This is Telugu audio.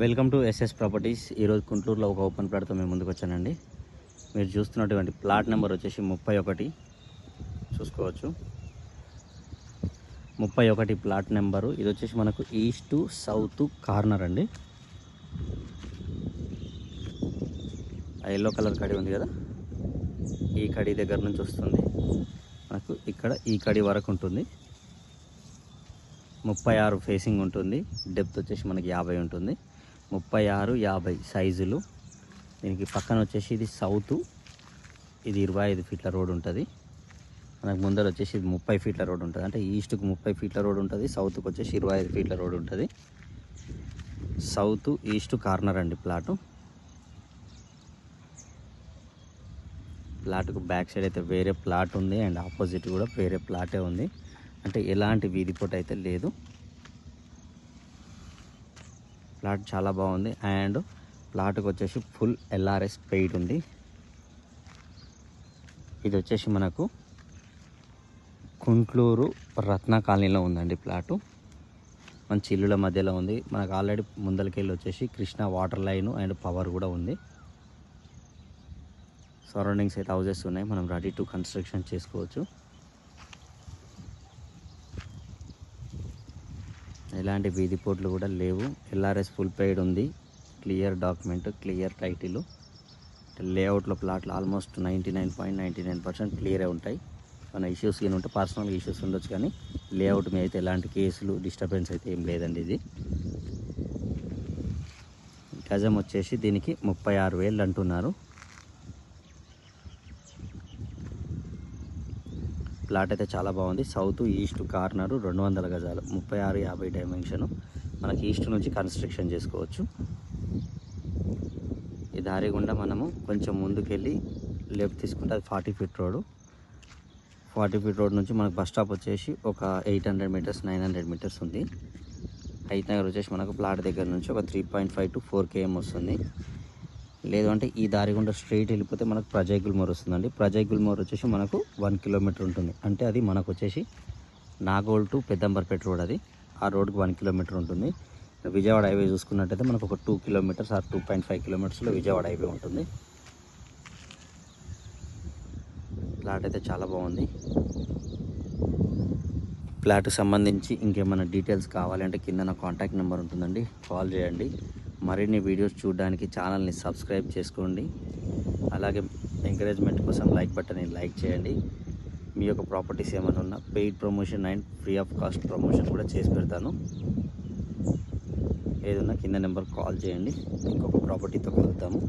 Welcome to SS properties. ఈరోజు గుంటూరులో ఒక ఓపెన్ ప్లాట్తో మేము ముందుకు వచ్చానండి. మీరు చూస్తున్నటువంటి ప్లాట్ నెంబర్ వచ్చేసి 31 చూసుకోవచ్చు. 31 ప్లాట్ నెంబరు. ఇది వచ్చేసి మనకు ఈస్ట్ సౌత్ కార్నర్ అండి. ఆ ఎల్లో కలర్ కడి ఉంది కదా, ఈ కడి దగ్గర నుంచి వస్తుంది మనకు. ఇక్కడ ఈ కడి వరకు ఉంటుంది. 36 ఫేసింగ్ ఉంటుంది. డెప్త్ వచ్చేసి మనకి 50 ఉంటుంది. 36, 50 సైజులు. దీనికి పక్కన వచ్చేసి ఇది సౌత్, ఇది 25 ఫీట్ల రోడ్ ఉంటుంది. మనకు ముందర వచ్చేసి ఇది 30 ఫీట్ల రోడ్ ఉంటుంది. అంటే ఈస్ట్కు 30 ఫీట్ల రోడ్ ఉంటుంది, సౌత్కి వచ్చేసి 25 ఫీట్ల రోడ్ ఉంటుంది. సౌత్ ఈస్ట్ కార్నర్ అండి ప్లాటు. ప్లాట్కు బ్యాక్ సైడ్ అయితే వేరే ప్లాట్ ఉంది అండ్ ఆపోజిట్ కూడా వేరే ప్లాటే ఉంది. అంటే ఎలాంటి వీధిపోటు అయితే లేదు. ప్లాట్ చాలా బాగుంది అండ్ ప్లాట్కి వచ్చేసి ఫుల్ ఎల్ఆర్ఎస్ పెయిడ్ ఉంది. ఇది వచ్చేసి మనకు గుంటూరు రత్న కాలనీలో ఉందండి ప్లాటు. మంచి ఇల్లుల మధ్యలో ఉంది. మనకు ఆల్రెడీ ముందరికెళ్ళి వచ్చేసి Krishna water line and power కూడా ఉంది. సరౌండింగ్స్ అయితే హౌజెస్ ఉన్నాయి, మనం రెడీ టు కన్స్ట్రక్షన్ చేసుకోవచ్చు. ఎలాంటి వీధి పోట్లు కూడా లేవు. ఎల్ఆర్ఎస్ ఫుల్ పెయిడ్ ఉంది. Clear document, clear title. లేఅవుట్లో ప్లాట్లు ఆల్మోస్ట్ 99.99% క్లియరే ఉంటాయి. మన ఇష్యూస్ ఏమి ఉంటే పర్సనల్ ఇష్యూస్ ఉండొచ్చు, కానీ లేఅవుట్ మీద అయితే ఎలాంటి కేసులు డిస్టర్బెన్స్ అయితే ఏం లేదండి. ఇది గజం వచ్చేసి దీనికి 36,000 అంటున్నారు. ప్లాట్ అయితే చాలా బాగుంది. సౌత్ ఈస్ట్ కార్నరు 200 గజాలు, 36, 50 డైమెన్షను. మనకి ఈస్ట్ నుంచి కన్స్ట్రక్షన్ చేసుకోవచ్చు. ఈ దారి గుండా మనము కొంచెం ముందుకెళ్ళి లెఫ్ట్ తీసుకుంటే అది 40 ఫీట్ రోడ్. 40 ఫీట్ రోడ్ నుంచి మనకు బస్ స్టాప్ వచ్చేసి ఒక 800 మీటర్స్ 900 మీటర్స్ ఉంది. హైత్ నగర్ వచ్చేసి మనకు ప్లాట్ దగ్గర నుంచి ఒక 3.5 to 4 km వస్తుంది. లేదు అంటే ఈ దారి గుండా స్ట్రైట్ వెళ్ళిపోతే మనకు ప్రజయ్ గుల్మోర్ వస్తుందండి. ప్రజయ్ గుల్మోర్ వచ్చేసి మనకు 1 కిలోమీటర్ ఉంటుంది. అంటే అది మనకు వచ్చేసి నాగోల్ టు పెద్దంబర్పేట రోడ్, అది ఆ రోడ్కి 1 కిలోమీటర్ ఉంటుంది. విజయవాడ హైవే చూసుకున్నట్టయితే మనకు ఒక 2 కిలోమీటర్స్ ఆర్ 2.5 కిలోమీటర్స్లో విజయవాడ హైవే ఉంటుంది. ప్లాట్ అయితే చాలా బాగుంది. ప్లాట్కి సంబంధించి ఇంకేమైనా డీటెయిల్స్ కావాలంటే కింద నా కాంటాక్ట్ నెంబర్ ఉంటుందండి, కాల్ చేయండి. మరిన్ని వీడియోస్ చూడడానికి ఛానల్ని సబ్స్క్రైబ్ చేసుకోండి. అలాగే ఎంకరేజ్మెంట్ కోసం లైక్ బటన్ని లైక్ చేయండి. మీ యొక్క ప్రాపర్టీస్ ఏమైనా ఉన్నా paid promotion and free of cost promotion కూడా చేసి పెడతాను. ఏదన్నా కింద నెంబర్ కాల్ చేయండి. ఇంకొక ప్రాపర్టీతో కలుద్దాము.